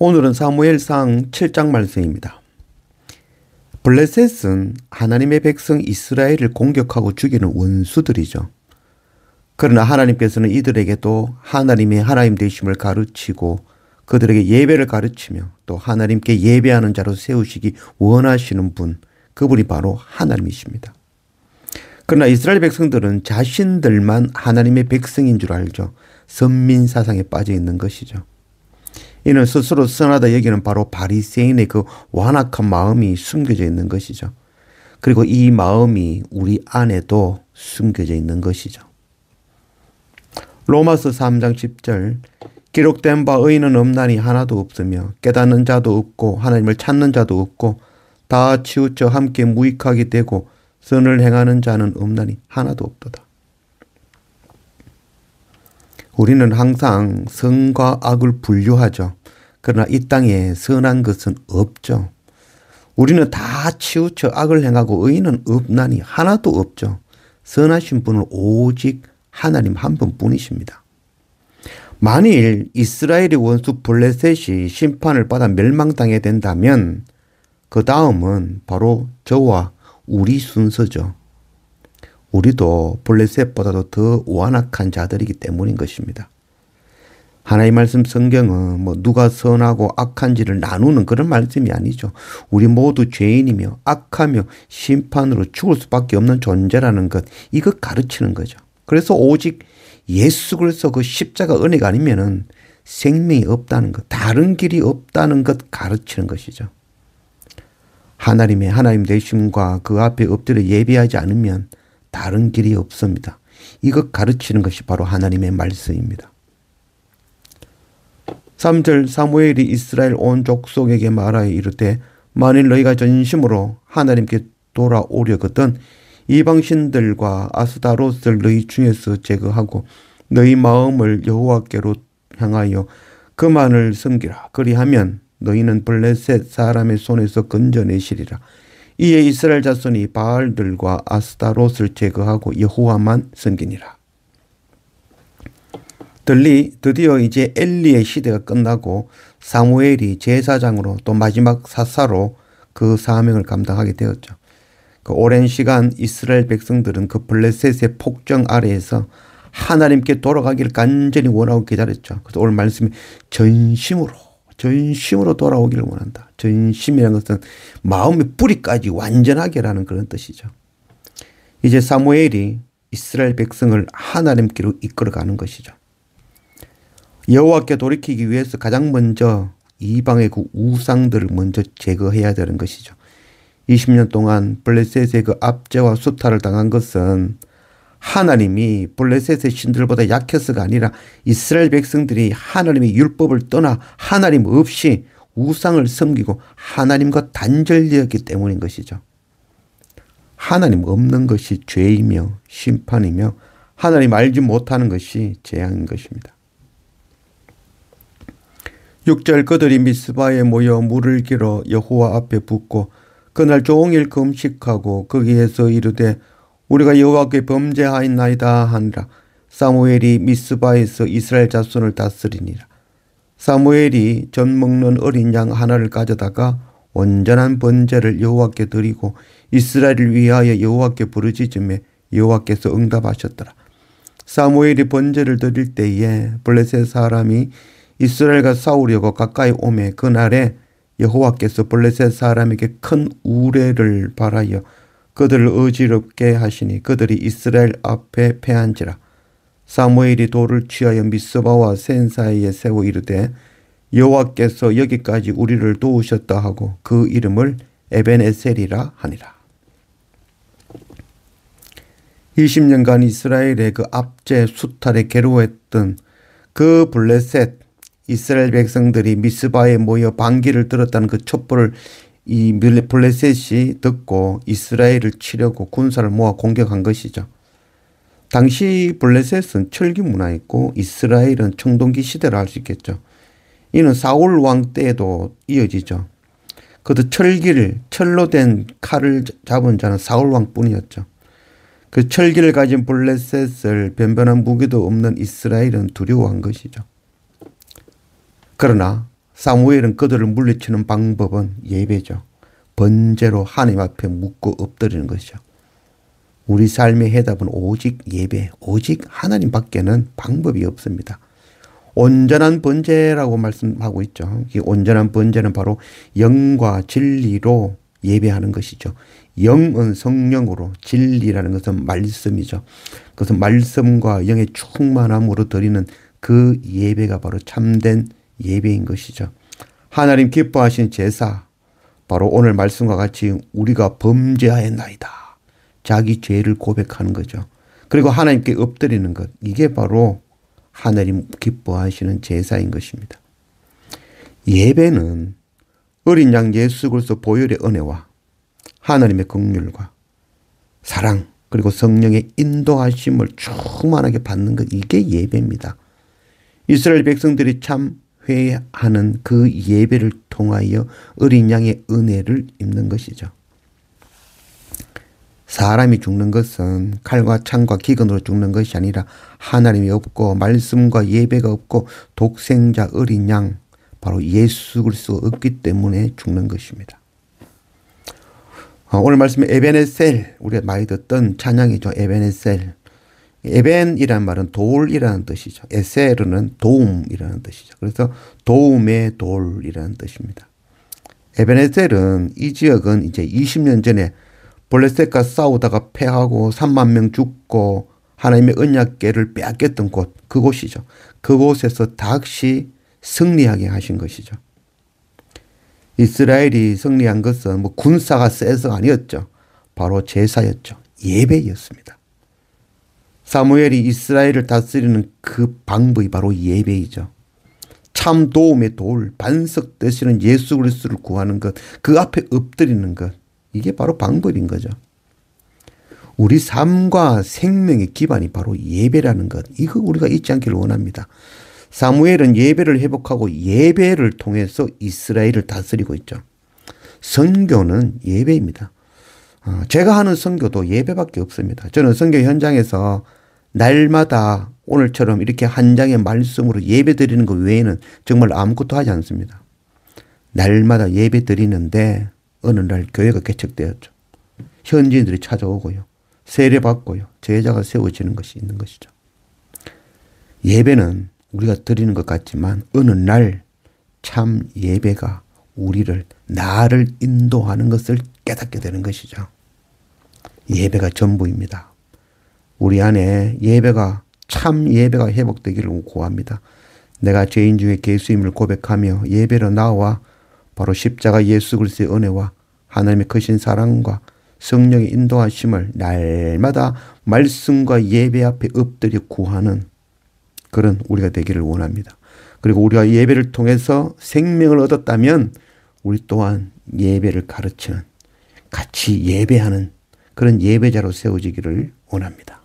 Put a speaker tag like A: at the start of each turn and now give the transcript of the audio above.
A: 오늘은 사무엘상 7장 말씀입니다. 블레셋은 하나님의 백성 이스라엘을 공격하고 죽이는 원수들이죠. 그러나 하나님께서는 이들에게도 하나님의 하나님 되심을 가르치고 그들에게 예배를 가르치며 또 하나님께 예배하는 자로 세우시기 원하시는 분, 그분이 바로 하나님이십니다. 그러나 이스라엘 백성들은 자신들만 하나님의 백성인 줄 알죠. 선민사상에 빠져 있는 것이죠. 이는 스스로 선하다 여기는 바로 바리새인의 그 완악한 마음이 숨겨져 있는 것이죠. 그리고 이 마음이 우리 안에도 숨겨져 있는 것이죠. 로마서 3장 10절 기록된 바 의인은 없나니 하나도 없으며 깨닫는 자도 없고 하나님을 찾는 자도 없고 다 치우쳐 함께 무익하게 되고 선을 행하는 자는 없나니 하나도 없도다. 우리는 항상 선과 악을 분류하죠. 그러나 이 땅에 선한 것은 없죠. 우리는 다 치우쳐 악을 행하고 의인은 없나니 하나도 없죠. 선하신 분은 오직 하나님 한 분뿐이십니다. 만일 이스라엘의 원수 블레셋이 심판을 받아 멸망당하게 된다면 그 다음은 바로 저와 우리 순서죠. 우리도 블레셋보다도 더 완악한 자들이기 때문인 것입니다. 하나님의 말씀 성경은 누가 선하고 악한지를 나누는 그런 말씀이 아니죠. 우리 모두 죄인이며 악하며 심판으로 죽을 수밖에 없는 존재라는 것, 이것 가르치는 거죠. 그래서 오직 예수 그리스도 그 십자가 은혜가 아니면은 생명이 없다는 것, 다른 길이 없다는 것 가르치는 것이죠. 하나님의 하나님 되심과 그 앞에 엎드려 예배하지 않으면 다른 길이 없습니다. 이것 가르치는 것이 바로 하나님의 말씀입니다. 3절 사무엘이 이스라엘 온 족속에게 말하여 이르되 만일 너희가 전심으로 하나님께 돌아오려거든 이방신들과 아스다롯을 너희 중에서 제거하고 너희 마음을 여호와께로 향하여 그만을 섬기라. 그리하면 너희는 블레셋 사람의 손에서 건져내시리라. 이에 이스라엘 자손이 바알들과 아스다롯을 제거하고 여호와만 섬기니라. 드디어 이제 엘리의 시대가 끝나고 사무엘이 제사장으로 또 마지막 사사로 그 사명을 감당하게 되었죠. 그 오랜 시간 이스라엘 백성들은 그 블레셋의 폭정 아래에서 하나님께 돌아가기를 간절히 원하고 기다렸죠. 그래서 오늘 말씀이 전심으로 돌아오기를 원한다. 전심이라는 것은 마음의 뿌리까지 완전하게라는 그런 뜻이죠. 이제 사무엘이 이스라엘 백성을 하나님께로 이끌어가는 것이죠. 여호와께 돌이키기 위해서 가장 먼저 이방의 그 우상들을 먼저 제거해야 되는 것이죠. 20년 동안 블레셋의 그 압제와 수탈을 당한 것은 하나님이 블레셋의 신들보다 약해서가 아니라 이스라엘 백성들이 하나님의 율법을 떠나 하나님 없이 우상을 섬기고 하나님과 단절되었기 때문인 것이죠. 하나님 없는 것이 죄이며 심판이며 하나님 알지 못하는 것이 재앙인 것입니다. 6절 그들이 미스바에 모여 물을 길어 여호와 앞에 붓고 그날 종일 금식하고 거기에서 이르되 우리가 여호와께 범죄하였나이다 하니라. 사무엘이 미스바에서 이스라엘 자손을 다스리니라. 사무엘이 젖 먹는 어린 양 하나를 가져다가 온전한 번제를 여호와께 드리고 이스라엘을 위하여 여호와께 부르짖음에 여호와께서 응답하셨더라. 사무엘이 번제를 드릴 때에 블레셋 사람이 이스라엘과 싸우려고 가까이 오매 그날에 여호와께서 블레셋 사람에게 큰 우레를 발하여 그들을 어지럽게 하시니 그들이 이스라엘 앞에 패한지라. 사무엘이 돌을 취하여 미스바와 센 사이에 세워 이르되 여호와께서 여기까지 우리를 도우셨다 하고 그 이름을 에벤에셀이라 하니라. 20년간 이스라엘의 그 압제 수탈에 괴로워했던 그 블레셋 이스라엘 백성들이 미스바에 모여 반기를 들었다는 그 첩보를 이 블레셋이 듣고 이스라엘을 치려고 군사를 모아 공격한 것이죠. 당시 블레셋은 철기 문화였고 이스라엘은 청동기 시대라 할 수 있겠죠. 이는 사울 왕 때에도 이어지죠. 그도 철로 된 칼을 잡은 자는 사울 왕뿐이었죠. 그 철기를 가진 블레셋을 변변한 무기도 없는 이스라엘은 두려워한 것이죠. 그러나 사무엘은 그들을 물리치는 방법은 예배죠. 번제로 하나님 앞에 묻고 엎드리는 것이죠. 우리 삶의 해답은 오직 예배, 오직 하나님 밖에는 방법이 없습니다. 온전한 번제라고 말씀하고 있죠. 이 온전한 번제는 바로 영과 진리로 예배하는 것이죠. 영은 성령으로, 진리라는 것은 말씀이죠. 그것은 말씀과 영의 충만함으로 드리는 그 예배가 바로 참된 예배인 것이죠. 하나님 기뻐하신 제사, 바로 오늘 말씀과 같이 우리가 범죄하였나이다. 자기 죄를 고백하는 거죠. 그리고 하나님께 엎드리는 것, 이게 바로 하나님 기뻐하시는 제사인 것입니다. 예배는 어린 양 예수 그리스도 보혈의 은혜와 하나님의 긍휼과 사랑 그리고 성령의 인도하심을 충만하게 받는 것, 이게 예배입니다. 이스라엘 백성들이 참 회하는 그 예배를 통하여 어린 양의 은혜를 입는 것이죠. 사람이 죽는 것은 칼과 창과 기근으로 죽는 것이 아니라 하나님이 없고 말씀과 예배가 없고 독생자 어린 양 바로 예수 그리스도가 없기 때문에 죽는 것입니다. 오늘 말씀에 에벤에셀, 우리가 많이 듣던 찬양이죠. 에벤에셀. 에벤이라는 말은 돌이라는 뜻이죠. 에셀은 도움이라는 뜻이죠. 그래서 도움의 돌이라는 뜻입니다. 에벤에셀은 이 지역은 이제 20년 전에 블레셋과 싸우다가 패하고 3만 명 죽고 하나님의 언약궤를 빼앗겼던 곳, 그곳이죠. 그곳에서 다시 승리하게 하신 것이죠. 이스라엘이 승리한 것은 뭐 군사가 세서 아니었죠. 바로 제사였죠. 예배였습니다. 사무엘이 이스라엘을 다스리는 그 방법이 바로 예배이죠. 참 도움의 돌, 반석 되시는 예수 그리스도를 구하는 것, 그 앞에 엎드리는 것, 이게 바로 방법인 거죠. 우리 삶과 생명의 기반이 바로 예배라는 것, 이거 우리가 잊지 않기를 원합니다. 사무엘은 예배를 회복하고 예배를 통해서 이스라엘을 다스리고 있죠. 선교는 예배입니다. 제가 하는 선교도 예배밖에 없습니다. 저는 선교 현장에서 날마다 오늘처럼 이렇게 한 장의 말씀으로 예배 드리는 것 외에는 정말 아무것도 하지 않습니다. 날마다 예배 드리는데 어느 날 교회가 개척되었죠. 현지인들이 찾아오고요. 세례받고요. 제자가 세워지는 것이 있는 것이죠. 예배는 우리가 드리는 것 같지만 어느 날 참 예배가 우리를, 나를 인도하는 것을 깨닫게 되는 것이죠. 예배가 전부입니다. 우리 안에 예배가, 참 예배가 회복되기를 구합니다. 내가 죄인 중에 예수임을 고백하며 예배로 나와 바로 십자가 예수 그리스도의 은혜와 하나님의 크신 사랑과 성령의 인도하심을 날마다 말씀과 예배 앞에 엎드려 구하는 그런 우리가 되기를 원합니다. 그리고 우리가 예배를 통해서 생명을 얻었다면 우리 또한 예배를 가르치는, 같이 예배하는 그런 예배자로 세워지기를 원합니다.